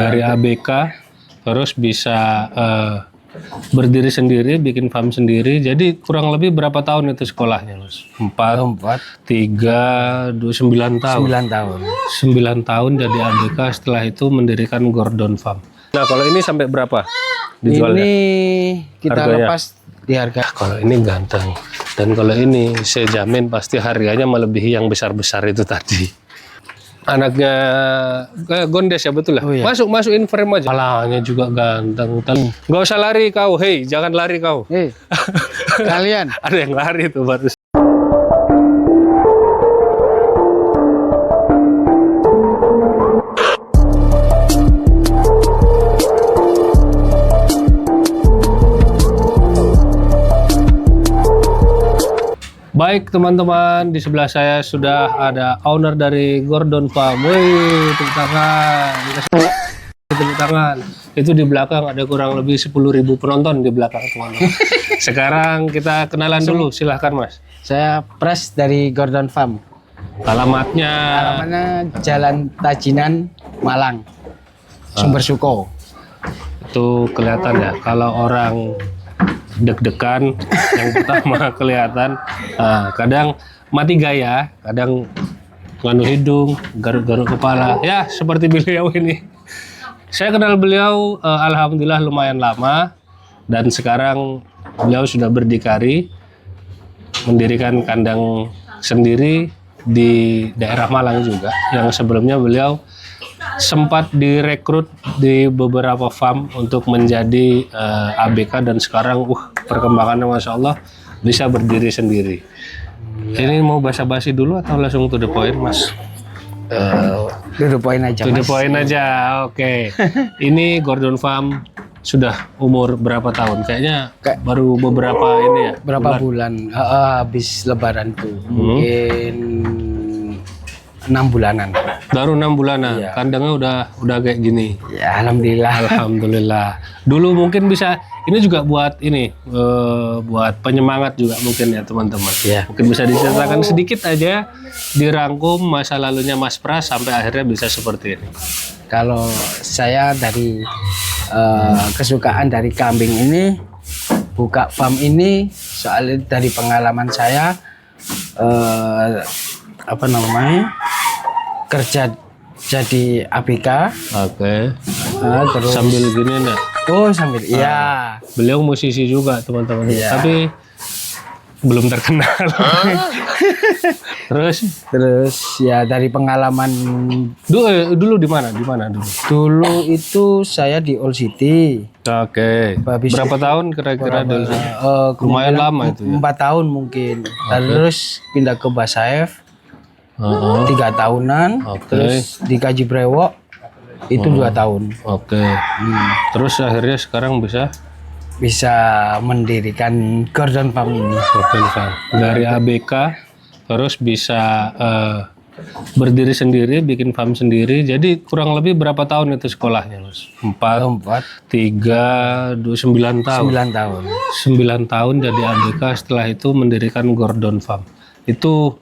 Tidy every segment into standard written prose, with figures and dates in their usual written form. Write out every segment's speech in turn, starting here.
dari ABK, terus bisa berdiri sendiri, bikin farm sendiri. Jadi kurang lebih berapa tahun itu sekolahnya, Mas? 3, 9 tahun. 9 tahun. 9 tahun jadi ABK, setelah itu mendirikan Gordon Farm. Nah, kalau ini sampai berapa dijualnya? Ini kita Harganya? lepas di harga. Kalau ini ganteng. Dan kalau ini saya jamin pasti harganya melebihi yang besar-besar itu tadi. Anaknya Gondes ya, betul lah. Oh, iya. Masukin frame aja. Palanya juga ganteng. Nggak usah lari kau, hei, jangan lari kau. Kalian. Ada yang lari tuh baru. Baik teman-teman, di sebelah saya sudah ada owner dari Gordon Farm. Wih, tepuk tangan. Tepuk tangan. Itu di belakang ada kurang lebih 10.000 penonton di belakang teman-teman. Sekarang kita kenalan dulu, silahkan Mas. Saya Pres dari Gordon Farm. Alamatnya Jalan Tajinan, Malang. Sumber Suko. itu kelihatan ya, kalau orang deg-degan yang pertama kelihatan, kadang mati gaya, kadang nganu hidung, garuk-garuk kepala, ya seperti beliau ini. Saya kenal beliau alhamdulillah lumayan lama, dan sekarang beliau sudah berdikari mendirikan kandang sendiri di daerah Malang juga, yang sebelumnya beliau sempat direkrut di beberapa farm untuk menjadi ABK, dan sekarang perkembangannya Masya Allah bisa berdiri sendiri. Ini mau basa-basi dulu atau langsung to the point, Mas? To the point aja, To the Mas. point aja, oke. Ini Gordon Farm sudah umur berapa tahun? Kayaknya baru beberapa ini ya? Berapa bulan? Habis Lebaran tuh. Mungkin 6 bulanan. Baru 6 bulanan, Iya. kandangnya udah kayak gini. Ya, alhamdulillah. Alhamdulillah. Dulu mungkin bisa, ini juga buat ini, buat penyemangat juga mungkin ya teman-teman. Iya. Mungkin bisa diceritakan sedikit aja, dirangkum masa lalunya Mas Pras sampai akhirnya bisa seperti ini. Kalau saya dari kesukaan dari kambing ini, buka farm ini soalnya dari pengalaman saya, kerja jadi ABK. Oke. Terus Sambil gini enggak? sambil iya. Beliau musisi juga teman-teman. Iya. Tapi belum terkenal. Terus ya dari pengalaman dulu di mana? Di mana dulu? dulu itu saya di Old City. Oke. Habis Berapa tahun kira-kira dulu? Lumayan kemudian lama itu ya. 4 tahun mungkin. Terus pindah ke Basaif 3 tahunan. Terus di Kaji Brewok itu 2 tahun. Oke. Terus akhirnya sekarang bisa mendirikan Gordon Farm ini. Gordon Farm. Dari ABK terus bisa berdiri sendiri, bikin farm sendiri. Jadi kurang lebih berapa tahun itu sekolahnya, Mas? 3, 9 tahun. 9 tahun. 9 tahun jadi ABK, setelah itu mendirikan Gordon Farm. Itu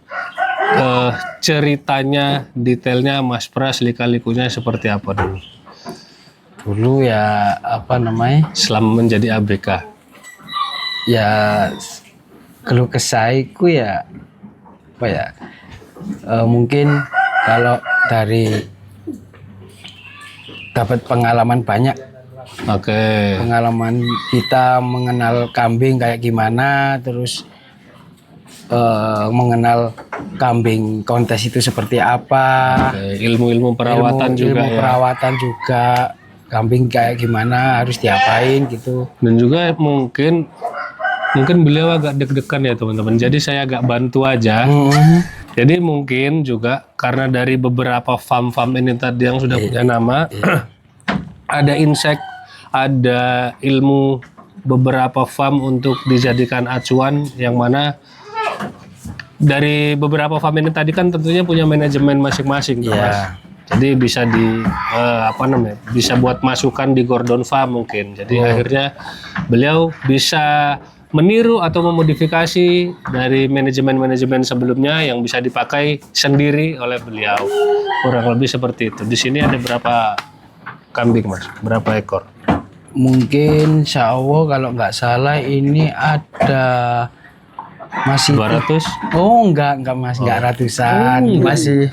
ceritanya, detailnya Mas Pras, lika-likunya seperti apa dulu? Dulu ya Selama menjadi ABK. ya keluh kesahku ya mungkin kalau dari dapat pengalaman banyak. Oke. Pengalaman kita mengenal kambing kayak gimana, terus mengenal kambing kontes itu seperti apa. Oke, ilmu-ilmu perawatan juga ilmu ya. perawatan juga, kambing kayak gimana harus diapain gitu. Dan juga mungkin beliau agak deg-degan ya teman-teman. Jadi saya agak bantu aja. Jadi mungkin juga karena dari beberapa farm-farm ini tadi yang sudah punya nama, ada insight, ada ilmu beberapa farm untuk dijadikan acuan, yang mana dari beberapa farm ini tadi kan tentunya punya manajemen masing-masing, tuh, Mas. Jadi bisa bisa buat masukan di Gordon Farm mungkin. Jadi akhirnya beliau bisa meniru atau memodifikasi dari manajemen-manajemen sebelumnya yang bisa dipakai sendiri oleh beliau. Kurang lebih seperti itu. Di sini ada berapa kambing Mas? Berapa ekor? Mungkin insya Allah kalau nggak salah ini ada masih 200? Oh enggak Mas, enggak ratusan, masih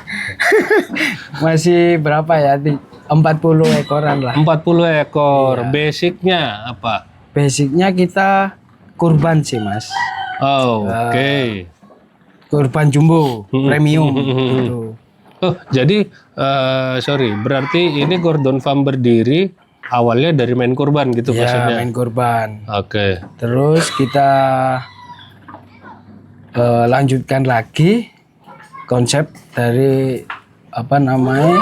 masih berapa ya? 40 ekoran lah. 40 ekor. Iya. Basicnya apa? Basicnya kita kurban sih Mas. Oh, oke. Kurban jumbo premium gitu. Oh, jadi sorry, berarti ini Gordon Farm berdiri awalnya dari main kurban gitu Ya, maksudnya? main kurban. Oke. Terus kita lanjutkan lagi konsep dari apa namanya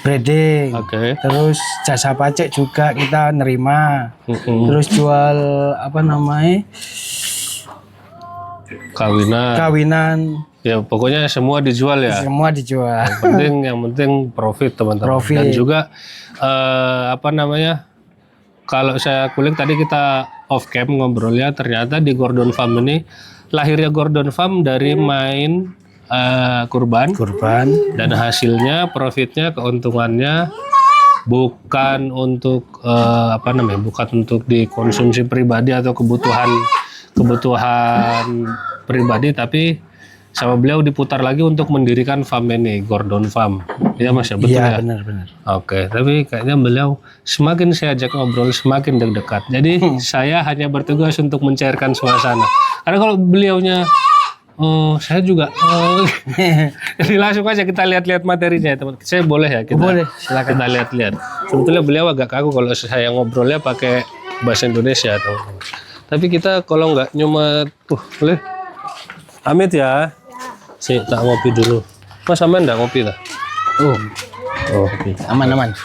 breeding. Oke. Terus jasa pajak juga kita nerima. Mm-mm. Terus jual apa namanya Kawinan. kawinan, Ya pokoknya semua dijual ya. semua dijual. Yang penting profit teman-teman. Profit. Dan juga apa namanya? Kalau saya kulik tadi kita off cam ngobrolnya, ternyata di Gordon Farm ini lahirnya Gordon Farm dari main kurban Kurban. dan hasilnya, profitnya, keuntungannya bukan untuk apa namanya? Bukan untuk dikonsumsi pribadi atau kebutuhan pribadi, tapi sama beliau diputar lagi untuk mendirikan farm ini, Gordon Farm. Ya Mas ya, betul ya? Iya benar-benar. Oke, tapi kayaknya beliau semakin saya ajak ngobrol semakin deg-degan. Jadi saya hanya bertugas untuk mencairkan suasana. Karena kalau beliaunya, saya juga, jadi langsung aja kita lihat-lihat materinya, teman. Saya boleh ya? Boleh, silakan. Kita lihat-lihat. Sebetulnya beliau agak kaku kalau saya ngobrolnya pakai bahasa Indonesia, teman. Tapi kita kalau nggak nyumet, boleh. Amit ya. Sih, tak ngopi dulu. Mas aman nggak ngopi lah? Oh, Oke. aman-aman.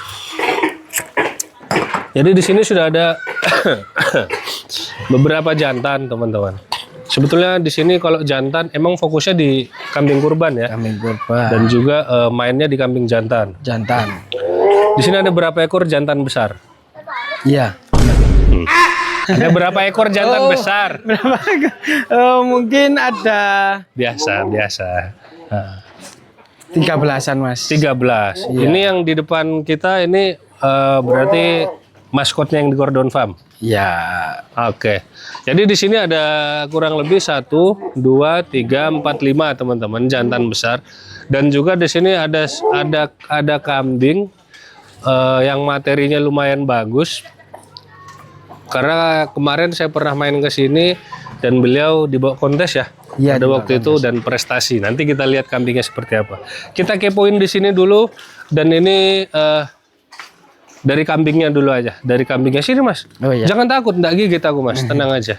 Jadi di sini sudah ada beberapa jantan, teman-teman. Sebetulnya di sini kalau jantan emang fokusnya di kambing kurban ya, Kambing kurban. dan juga mainnya di kambing jantan. Jantan. Di sini ada berapa ekor jantan besar? Iya. Ada berapa ekor jantan besar? Berapa? Mungkin ada Biasa. Nah, 13-an Mas. 13. Ini yang di depan kita ini berarti maskotnya yang di Gordon Farm. Ya. Oke. Jadi di sini ada kurang lebih 1, 2, 3, 4, 5 teman-teman jantan besar. Dan juga di sini ada kambing yang materinya lumayan bagus. Karena kemarin saya pernah main ke sini dan beliau dibawa kontes ya. Iya, Pada dibawa waktu itu dan prestasi. Nanti kita lihat kambingnya seperti apa. Kita kepoin di sini dulu dan ini dari kambingnya dulu aja. Dari kambingnya sini Mas. Oh iya. Jangan takut, enggak gigit aku Mas. Tenang aja.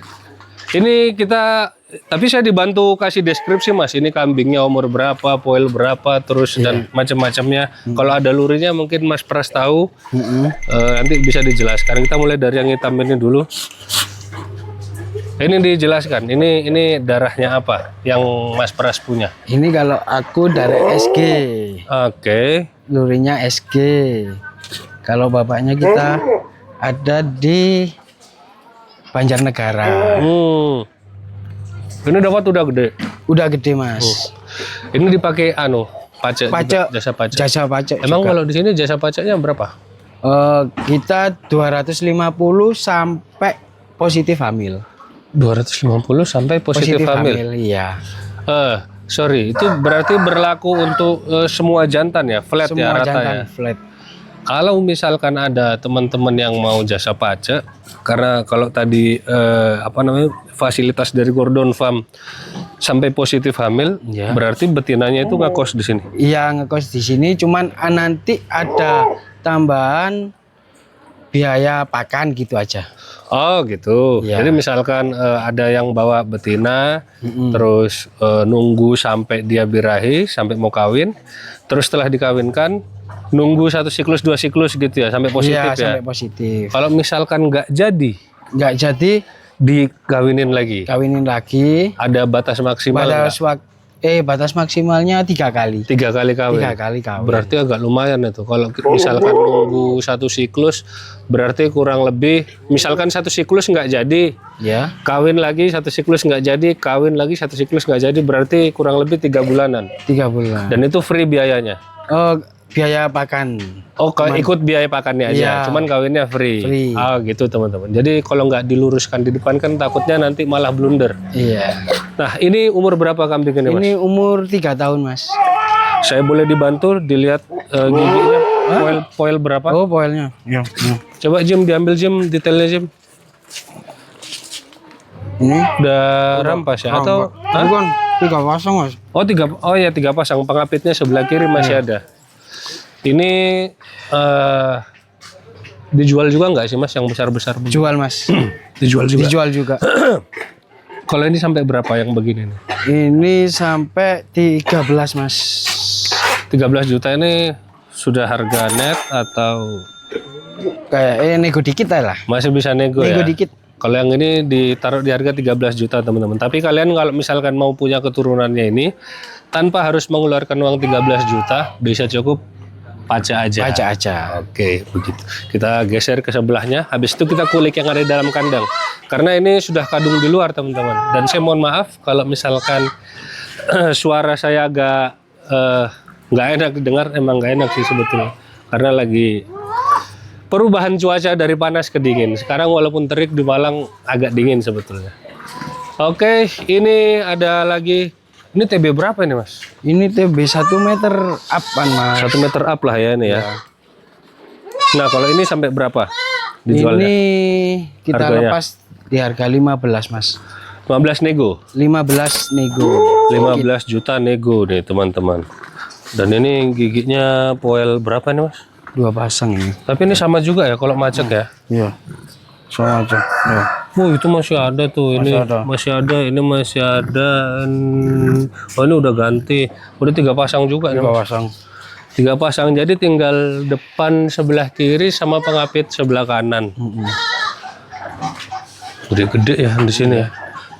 Ini kita, tapi saya dibantu kasih deskripsi Mas. Ini kambingnya umur berapa, poil berapa, terus dan macam-macamnya. Kalau ada lurinya mungkin Mas Pras tahu. Nanti bisa dijelaskan. Kita mulai dari yang hitam ini dulu. Ini dijelaskan. Ini darahnya apa yang Mas Pras punya? Ini kalau aku dari SG. Oke. Lurinya SG. Kalau bapaknya kita ada di Banjarnegara. Ini dapat udah gede. Udah gede Mas. Ini dipakai pajak, Pajak. juga, jasa pajak. Jasa pajak Emang juga. kalau di sini jasa pajaknya berapa? Kita 250 sampai positif hamil. 250 sampai positif hamil. Iya. Sorry, itu berarti berlaku untuk semua jantan ya, flat ya, Semua rata jantan ya. flat. Kalau misalkan ada teman-teman yang mau jasa pajak, karena kalau tadi fasilitas dari Gordon Farm sampai positif hamil, Ya. berarti betinanya itu ngekos di sini. Iya ngekos di sini, cuman nanti ada tambahan biaya pakan gitu aja. Oh gitu. Ya. Jadi misalkan ada yang bawa betina, terus nunggu sampai dia birahi, sampai mau kawin, terus setelah dikawinkan nunggu 1 siklus 2 siklus gitu ya sampai positif Iya, ya. sampai positif. Kalau misalkan nggak jadi, Nggak jadi dikawinin lagi. kawinin lagi. Ada batas maksimal Batas maksimalnya 3 kali. 3 kali kawin. 3 kali kawin. Berarti agak lumayan itu. Kalau misalkan nunggu 1 siklus, berarti kurang lebih. Misalkan 1 siklus nggak jadi, Ya. kawin lagi 1 siklus nggak jadi, kawin lagi 1 siklus nggak jadi, berarti kurang lebih 3 bulanan. 3 bulan. Dan itu free biayanya. biaya pakan. Oh, kalau ikut biaya pakannya aja, Iya. cuman kawinnya free. Free. Ah, gitu teman-teman. Jadi kalau nggak diluruskan di depan kan takutnya nanti malah blunder. Iya. Nah, ini umur berapa kambing ini, Mas? Ini umur 3 tahun, Mas. Saya boleh dibantu dilihat giginya, poil berapa? Oh, poilnya. Iya. Coba Jim diambil Jim, detailnya Jim. Ini Udah rampas ya atau? Hah? bukan 3 pasang, Mas. Oh, tiga pasang. Pengapitnya sebelah kiri masih ada. Ini dijual juga nggak sih Mas yang besar-besar? Jual, Mas. Dijual juga. Dijual juga. Kalau ini sampai berapa yang begini nih? Ini sampai 13, Mas. 13 juta ini sudah harga net atau Kayak nego dikit aja lah. masih bisa nego Nego ya? dikit. Kalau yang ini ditaruh di harga 13 juta teman-teman. Tapi kalian kalau misalkan mau punya keturunannya ini tanpa harus mengeluarkan uang 13 juta bisa cukup pajak aja. Baca aja. Oke, begitu. Kita geser ke sebelahnya. Habis itu kita kulik yang ada di dalam kandang. Karena ini sudah kadung di luar teman-teman. Dan saya mohon maaf kalau misalkan suara saya agak nggak enak dengar. Emang nggak enak sih sebetulnya. Karena lagi perubahan cuaca dari panas ke dingin. Sekarang walaupun terik di Malang agak dingin sebetulnya. Oke, ini ada lagi. Ini TB berapa ini Mas? Ini TB 1 meter upan, Mas. 1 meter up lah ya ini ya. Nah kalau ini sampai berapa dijualnya? Ini kita Harganya? lepas di harga 15, Mas. 15 nego. 15 nego. 15 juta nego nih teman-teman. Dan ini giginya poel berapa nih Mas? 2 pasang ini. Tapi ini sama juga ya kalau macet ya. Iya. Sama aja. Ya. Oh itu masih ada tuh, ini Masih ada. masih ada, ini masih ada. Oh ini udah ganti, udah 3 pasang juga nih. 3 pasang. 3 pasang, jadi tinggal depan sebelah kiri sama pengapit sebelah kanan. Gede-gede ya di sini ya.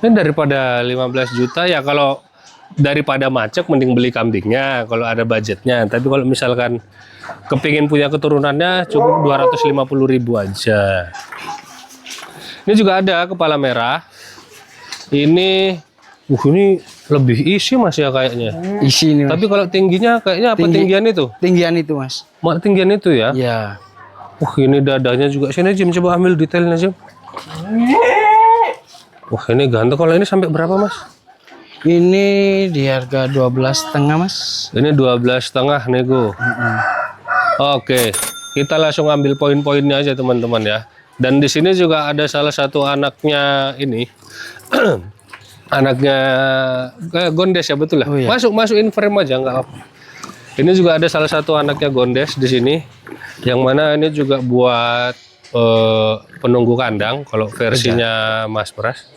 Ini daripada 15 juta ya, kalau daripada macet mending beli kambingnya kalau ada budgetnya. Tapi kalau misalkan kepingin punya keturunannya cukup 250.000 aja. Ini juga ada kepala merah. Ini lebih isi Mas ya kayaknya. Isi ini, Mas. Tapi kalau tingginya kayaknya apa tinggian itu? Tinggian itu, Mas. Tinggian itu ya? Iya. Ini dadanya juga. Sini Jim, coba ambil detailnya Jim. Ini ganteng. Kalau ini sampai berapa Mas? Ini di harga 12,5, Mas. Ini 12,5 nego. Oke, kita langsung ambil poin-poinnya aja teman-teman ya. Dan di sini juga ada salah satu anaknya ini, anaknya Gondes ya betul ya. Oh, iya. Masukin frame aja nggak apa. Ini juga ada salah satu anaknya Gondes di sini, yang mana ini juga buat penunggu kandang kalau versinya Mas Pras.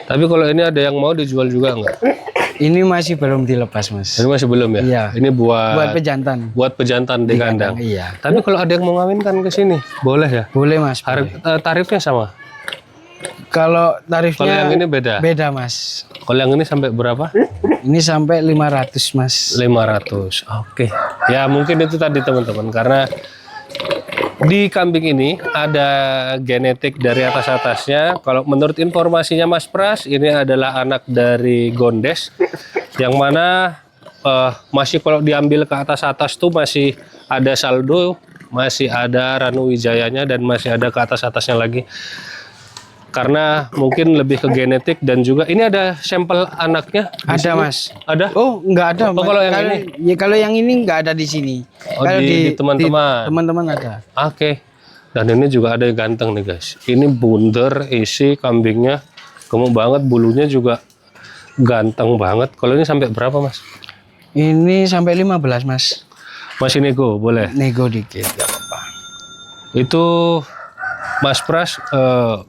Tapi kalau ini ada yang mau dijual juga nggak? Ini masih belum dilepas, Mas. Ini masih belum ya? Iya. Ini Buat pejantan. buat pejantan di kandang. Iya. Tapi kalau ada yang mau ngawinkan ke sini, boleh ya? Boleh, Mas. Tarifnya sama. Kalau Kalau tarifnya yang ini beda. beda, Mas. Kalau yang ini sampai berapa? Ini sampai 500, Mas. 500. Oke. Ya mungkin itu tadi teman-teman, karena di kambing ini ada genetik dari atas-atasnya. Kalau menurut informasinya Mas Pras, ini adalah anak dari Gondes, yang mana masih kalau diambil ke atas-atas tuh masih ada saldo, masih ada Ranu Wijayanya, dan masih ada ke atas-atasnya lagi. Karena mungkin lebih ke genetik, dan juga ini ada sampel anaknya. di Ada, sini. Mas. Ada? Oh, nggak ada. Oh, Mas. kalau yang ini? Ya, kalau yang ini nggak ada di sini. Oh, Kalau di teman-teman. teman-teman ada. Oke. Dan ini juga ada yang ganteng nih guys. Ini bunder isi kambingnya, gemuk banget, bulunya juga ganteng banget. Kalau ini sampai berapa Mas? Ini sampai 15, Mas. Masih nego, boleh. Nego dikit, nggak apa-apa. Itu Mas Pras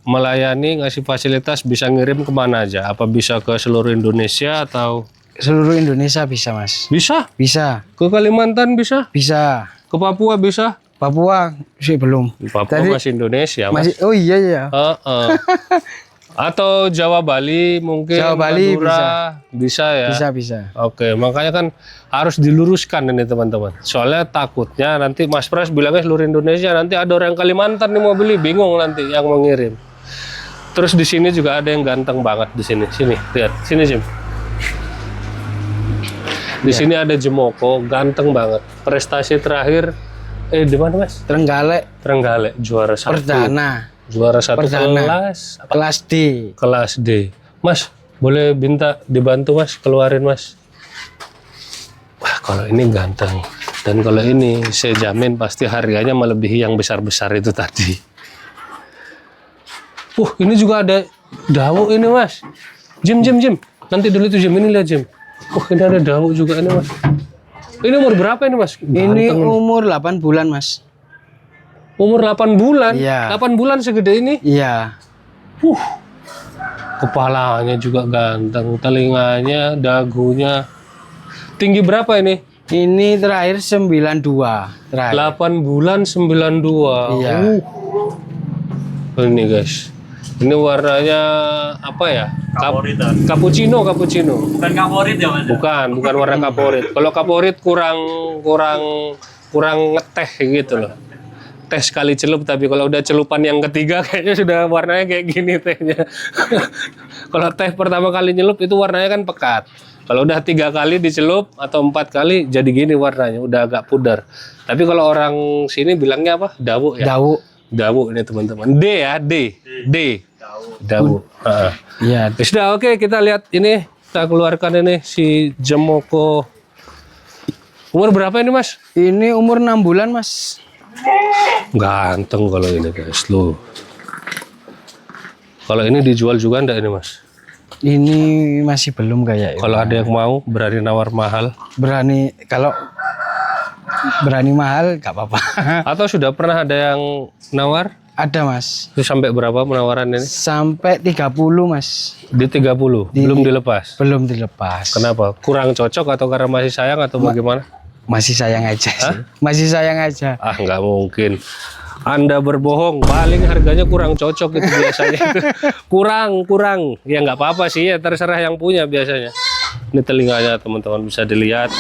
melayani, ngasih fasilitas, bisa ngirim kemana aja? Apa bisa ke seluruh Indonesia atau? Seluruh Indonesia bisa, Mas. Bisa. Bisa. Ke Kalimantan bisa. Bisa. Ke Papua bisa. Papua sih belum. Papua Tadi- masih Indonesia Mas. Masih. Oh iya ya. Atau Jawa Bali mungkin. Jawa Bali Madura, bisa ya. Bisa. Oke, makanya kan harus diluruskan ini teman-teman. Soalnya takutnya nanti Mas Pras bilangnya seluruh Indonesia, nanti ada orang Kalimantan nih mau beli, bingung nanti yang mau ngirim. Terus di sini juga ada yang ganteng banget di sini. Sini, lihat. Sini, Jim. Di sini ada Jemoko, ganteng banget. Prestasi terakhir, di mana Mas? Trenggalek, juara 1. Perdana. Juara 1 Perdana. kelas apa? Kelas D. Kelas D. Mas, boleh minta dibantu Mas, keluarin Mas. Wah, kalau ini ganteng. Dan kalau ini saya jamin pasti harganya melebihi yang besar-besar itu tadi. Ini juga ada dawu ini Mas. Jim. Nanti dulu itu Jim, ini lihat Jim. Ini ada dawu juga ini Mas. Ini umur berapa ini Mas? Ini umur 8 bulan Mas. Umur 8 bulan? Iya. 8 bulan segede ini? Iya. Kepalanya juga ganteng, telinganya, dagunya. Tinggi berapa ini? Ini terakhir 92. Terakhir. 8 bulan 92. Iya. Ini guys. Ini warnanya apa ya? Kaporitan. Cappuccino. Bukan kaporit ya Mas? Bukan warna kaporit. Kalau kaporit kurang ngeteh gitu loh. Teh sekali celup, tapi kalau udah celupan yang ketiga kayaknya sudah warnanya kayak gini tehnya. Kalau teh pertama kali nyelup itu warnanya kan pekat. Kalau udah 3 kali dicelup atau 4 kali jadi gini warnanya, udah agak pudar. Tapi kalau orang sini bilangnya apa? Dawu ya? Dawu ini teman-teman. D ya, D. Dawu. Iya. Sudah oke, kita lihat ini. Kita keluarkan ini si Jemoko. Umur berapa ini Mas? Ini umur 6 bulan Mas. Ganteng kalau ini guys, loh. Kalau ini dijual juga enggak ini Mas? Ini masih belum kayak. Kalau ada yang mau berani nawar mahal? Kalau berani mahal nggak apa-apa. Atau sudah pernah ada yang nawar? Ada Mas. Itu sampai berapa penawaran ini? Sampai 30 Mas. Di 30, belum dilepas? Belum dilepas. Kenapa? Kurang cocok atau karena masih sayang atau bagaimana? Masih sayang aja sih. Masih sayang aja. Ah, nggak mungkin. Anda berbohong, paling harganya kurang cocok itu biasanya. kurang. Ya nggak apa-apa sih, ya terserah yang punya biasanya. Ini telinganya teman-teman bisa dilihat.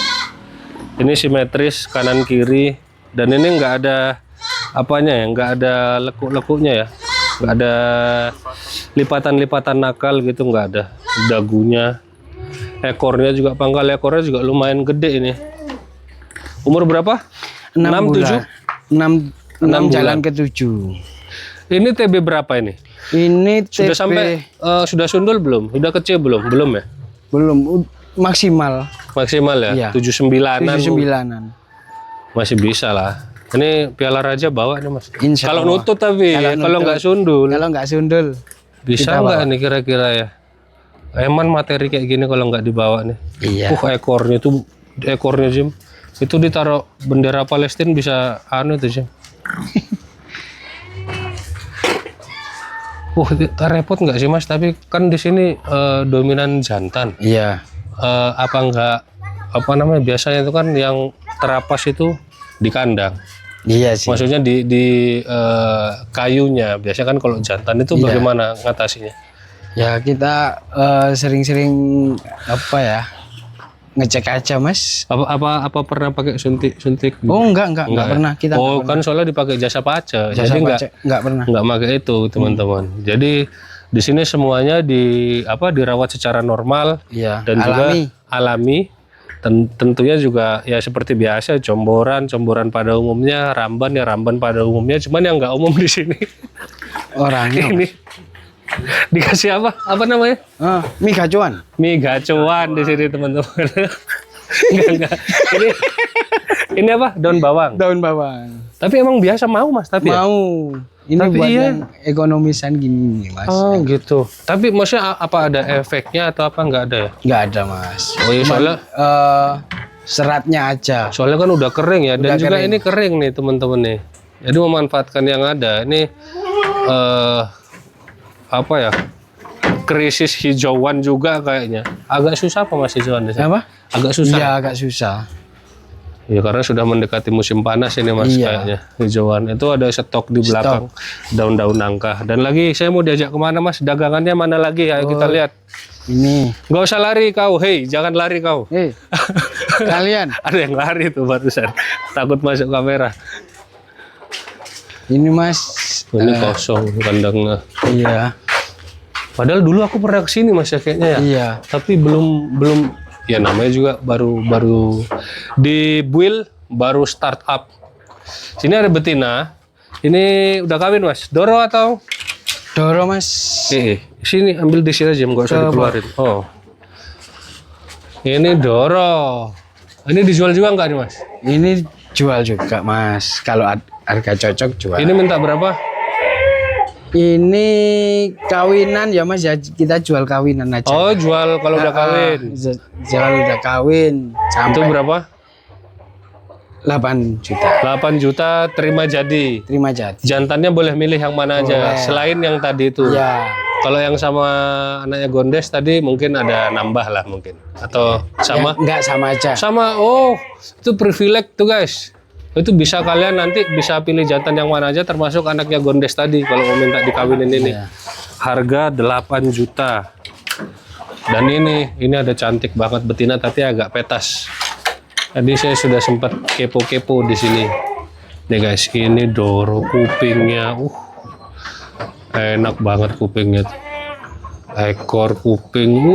Ini simetris kanan kiri, dan ini nggak ada apanya ya, nggak ada lekuk-lekuknya ya, nggak ada lipatan-lipatan nakal gitu, nggak ada. Dagunya, ekornya juga, pangkal ekornya juga lumayan gede ini. Umur berapa? 6 7? 6 jalan ke 7. Ini TB berapa ini? Ini TB Sudah sampai sudah sundul belum? Sudah kecil belum? Belum ya? belum maksimal. Maksimal ya? Iya. 79-an. 79-an. Masih bisa lah. Ini Piala Raja bawa nih Mas. Insya Kalau Allah. nutut tapi kalau nggak sundul. Kalau nggak sundul. Bisa nggak nih kira-kira ya? Eman materi kayak gini kalau nggak dibawa nih. Iya. Ekornya Jim. Itu ditaruh bendera Palestina bisa tuh Jim. Repot nggak sih Mas? Tapi kan di sini dominan jantan. Iya. Apa namanya biasanya itu kan yang terapas itu di kandang. Iya sih. Maksudnya di kayunya. Biasanya kan kalau jantan itu bagaimana ngatasinya? Ya kita sering-sering ngecek aja Mas. Apa pernah pakai suntik? Oh enggak pernah kita. Kan soalnya dipakai jasa paca. Jasa jadi pajak enggak pernah. nggak pakai itu teman-teman. Jadi di sini semuanya dirawat secara normal. Iya. Dan juga alami. Tentunya juga ya seperti biasa comboran pada umumnya, ramban pada umumnya. Cuman yang nggak umum di sini. Orangnya. Ini dikasih apa? Apa namanya? Mie gacuan. Mie gacuan di sini teman-teman. Enggak. Ini apa? Daun bawang. Daun bawang. Tapi emang biasa mau Mas, tapi mau. Ini tapi buat yang ekonomisan gini Mas. Oh gitu. Tapi maksudnya apa ada efeknya atau apa nggak ada ya? Nggak ada Mas. Oh iya soalnya seratnya aja. soalnya kan udah kering ya, dan Udah juga kering. ini kering nih teman-teman nih. Jadi memanfaatkan yang ada. Ini apa ya? Krisis hijauan juga kayaknya. Agak susah apa Mas hijauan di sini? Apa? Agak susah. Iya agak susah. Ya karena sudah mendekati musim panas ini Mas kayaknya hijauan. Itu ada stok di belakang daun-daun nangka. Dan lagi saya mau diajak kemana Mas? Dagangannya mana lagi? Ayo kita lihat. Ini. Nggak usah lari kau, hei jangan lari kau. Kalian. Ada yang lari tuh barusan. Takut masuk kamera. Ini Mas. Ini kosong kandangnya. Iya. Padahal dulu aku pernah kesini Mas ya kayaknya ya. Iya. Tapi belum ya namanya juga baru di build, baru startup. Sini ada betina. Ini udah kawin mas? Doro atau? Doro mas. Sini ambil di sini aja, nggak usah dikeluarin. Oh, ini Doro. Ini dijual juga nggak nih mas? Ini jual juga mas. Kalau harga cocok jual. Ini minta berapa? Ini kawinan ya mas ya, kita jual kawinan aja. Oh, jual kalau udah kawin. Jual udah kawin. Itu Sampai berapa? 8 juta. 8 juta terima jadi. Terima jadi. Jantannya boleh milih yang mana aja, Boleh. selain yang tadi itu. Ya. Kalau yang sama anaknya Gondes tadi mungkin ada nambah lah mungkin. Atau sama? Enggak sama aja. Sama, oh itu privilege tuh guys. Itu bisa kalian nanti bisa pilih jantan yang mana aja termasuk anaknya Gondes tadi kalau mau minta dikawinin ini. Iya. Harga 8 juta. Dan ini ada cantik banget betina tapi agak petas. Tadi saya sudah sempat kepo-kepo di sini. Nih guys, ini Doro kupingnya. Enak banget kupingnya. Ekor kuping.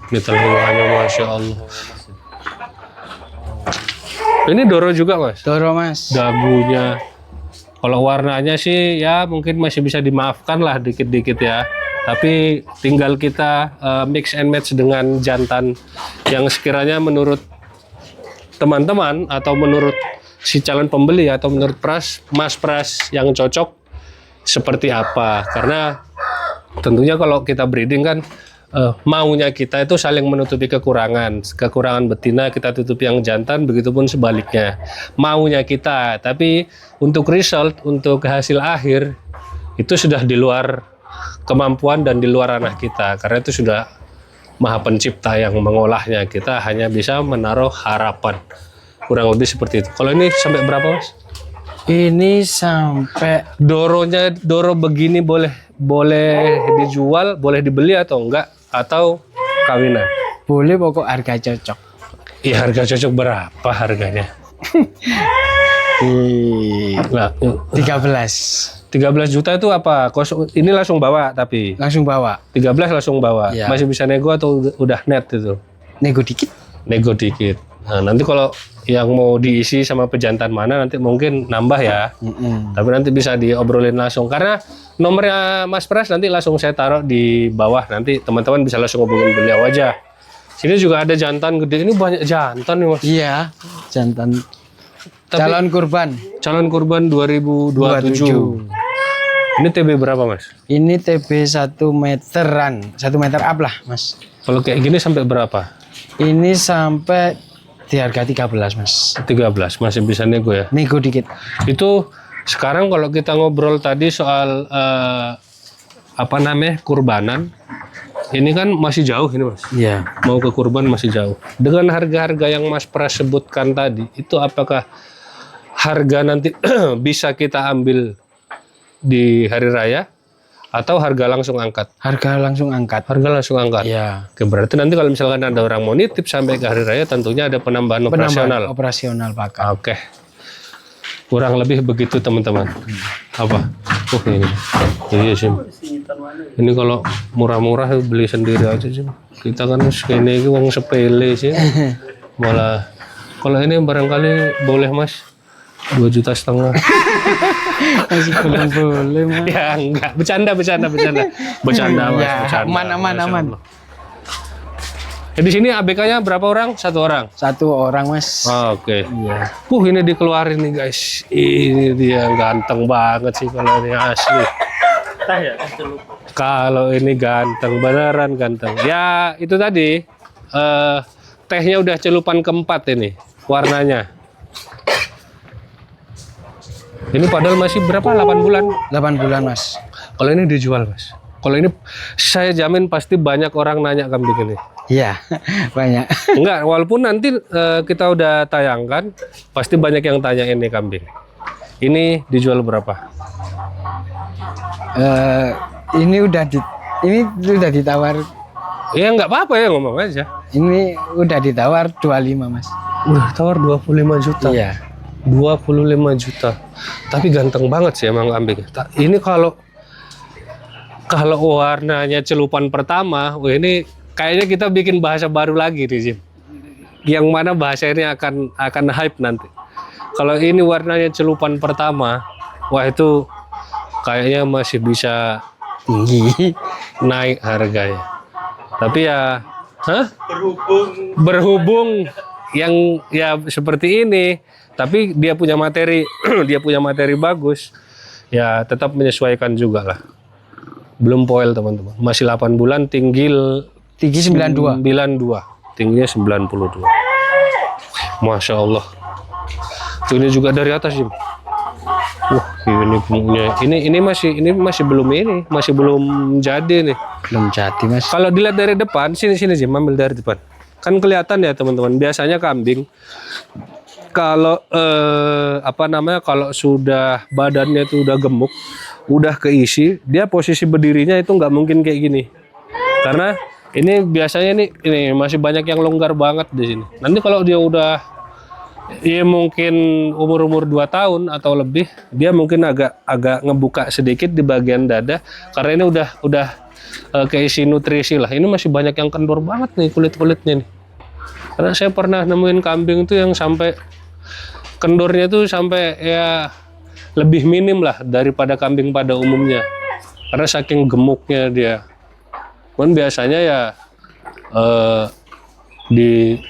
Ini telinganya Masya Allah. Ini Doro juga mas? Doro mas. Dagunya. Kalau warnanya sih ya mungkin masih bisa dimaafkan lah dikit-dikit ya. Tapi tinggal kita mix and match dengan jantan yang sekiranya menurut teman-teman atau menurut si calon pembeli atau menurut mas pras yang cocok seperti apa. Karena tentunya kalau kita breeding kan maunya kita itu saling menutupi kekurangan betina kita tutupi yang jantan, begitupun sebaliknya maunya kita, tapi untuk result, untuk hasil akhir itu sudah di luar kemampuan dan di luar ranah kita, karena itu sudah Maha Pencipta yang mengolahnya, kita hanya bisa menaruh harapan, kurang lebih seperti itu. Kalau ini sampai berapa mas? Ini sampai Doro begini boleh dijual, boleh dibeli atau enggak, atau kawinan? boleh, pokok harga cocok. Iya, harga cocok berapa harganya? Nah, 13 juta itu apa? Ini langsung bawa tapi? langsung bawa. 13 langsung bawa? Iya. Masih bisa nego atau udah net itu? Nego dikit. Nego dikit. Nah, nanti kalau yang mau diisi sama pejantan mana nanti mungkin nambah ya. Tapi nanti bisa diobrolin langsung. Karena nomornya Mas Pras nanti langsung saya taruh di bawah. Nanti teman-teman bisa langsung hubungin beliau aja. Sini juga ada jantan gede. Ini banyak jantan nih mas. Iya, jantan. Tapi- Calon kurban. Calon kurban 2027. Ini TB berapa mas? Ini TB 1 meteran, 1 meter up lah mas. Kalau kayak gini sampai berapa? Ini sampai di harga 13 mas. 13, masih bisa nego ya? Nego dikit. Itu sekarang kalau kita ngobrol tadi soal apa namanya kurbanan, ini kan masih jauh ini mas. Iya. Mau ke kurban masih jauh. Dengan harga-harga yang Mas Pras sebutkan tadi, itu apakah harga nanti bisa kita ambil di hari raya atau harga langsung angkat? Harga langsung angkat. Harga langsung angkat. Iya. Oke, berarti nanti kalau misalkan ada orang mau nitip sampai ke hari raya, tentunya ada penambahan operasional. Operasional pakai. Oke. Kurang lebih begitu teman-teman. Apa? Ini. Iya sih. Ini kalau murah-murah beli sendiri aja sih. Kita kan ini uang sepele sih. Malah kalau ini barangkali boleh mas 2,5 juta. Masih belum boleh mas. Ya enggak, bercanda mas, Ya, bercanda. aman. Masya Allah. Di sini ABK-nya berapa orang? 1 orang. 1 orang mas. Oke. Iya. Ini dikeluarin nih guys. Ini dia ganteng banget sih kalau ini asli. Tah ya, celup. Kalau ini ganteng, beneran ganteng. Ya itu tadi tehnya udah celupan keempat ini warnanya. Ini padahal masih berapa? 8 bulan. 8 bulan mas. Kalau ini dijual mas. Kalau ini saya jamin pasti banyak orang nanya kambing ini. Iya, banyak. Enggak, walaupun nanti kita udah tayangkan, pasti banyak yang tanya ini kambing. Ini dijual berapa? Ini udah ditawar. Ya nggak apa-apa ya ngomong aja. Ini udah ditawar 25 mas. Udah tawar 25 juta. Iya. 25 juta. Tapi ganteng banget sih emang kambing. Ini kalau warnanya celupan pertama, wah ini kayaknya kita bikin bahasa baru lagi nih, Jim. Yang mana bahasa ini akan hype nanti. Kalau ini warnanya celupan pertama, wah itu kayaknya masih bisa Tinggi. naik harganya. Tapi ya, berhubung yang ya seperti ini, tapi dia punya materi, dia punya materi bagus, ya tetap menyesuaikan juga lah. Belum poil teman-teman, masih 8 bulan, tinggi 92. 92, tingginya 92. Masya Allah. Tuh, ini juga dari atas, Jim. Wah, ini punya, ini masih belum jadi nih. Belum jadi, Mas. Kalau dilihat dari depan, sini Jim, ambil dari depan. Kan kelihatan ya teman-teman. Biasanya kambing kalau kalau sudah badannya itu udah gemuk, udah keisi, dia posisi berdirinya itu nggak mungkin kayak gini. Karena ini biasanya ini masih banyak yang longgar banget di sini. Nanti kalau dia udah ya mungkin umur 2 tahun atau lebih, dia mungkin agak ngebuka sedikit di bagian dada karena ini udah keisi nutrisi lah. Ini masih banyak yang kendor banget nih kulit-kulitnya nih. Karena saya pernah nemuin kambing itu yang sampai kendornya tuh sampai ya lebih minim lah daripada kambing pada umumnya. Karena saking gemuknya dia. Cuman biasanya ya di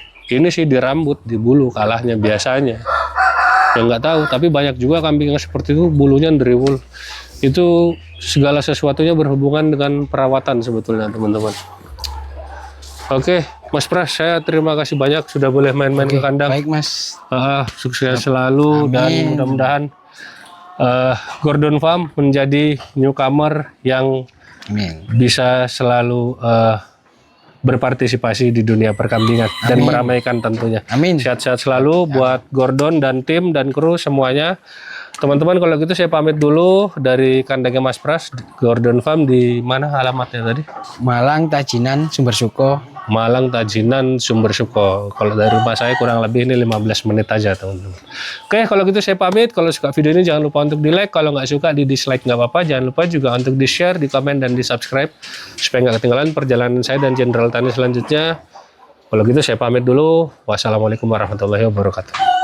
rambut, di bulu kalahnya biasanya. Ya nggak tahu, tapi banyak juga kambing yang seperti itu bulunya ndriwul. Itu segala sesuatunya berhubungan dengan perawatan sebetulnya teman-teman. Oke, Mas Pras, saya terima kasih banyak sudah boleh main-main ke kandang. Baik, Mas. Sukses selalu. Amin. Dan mudah-mudahan Gordon Farm menjadi newcomer yang Amin. bisa selalu berpartisipasi di dunia perkambingan dan meramaikan tentunya. Amin. Sehat-sehat selalu buat Gordon dan tim dan kru semuanya. Teman-teman, kalau gitu saya pamit dulu dari kandangnya Mas Pras, Gordon Farm. Di mana alamatnya tadi? Malang, Tajinan, Sumber Suko. Malang, Tajinan, Sumber Suko. Kalau dari rumah saya kurang lebih ini 15 menit aja teman-teman. Oke, kalau gitu saya pamit. Kalau suka video ini jangan lupa untuk di like. Kalau nggak suka di dislike nggak apa-apa. Jangan lupa juga untuk di share, di komen, dan di subscribe supaya nggak ketinggalan perjalanan saya dan Jenderal Tani selanjutnya. Kalau gitu saya pamit dulu. Wassalamualaikum warahmatullahi wabarakatuh.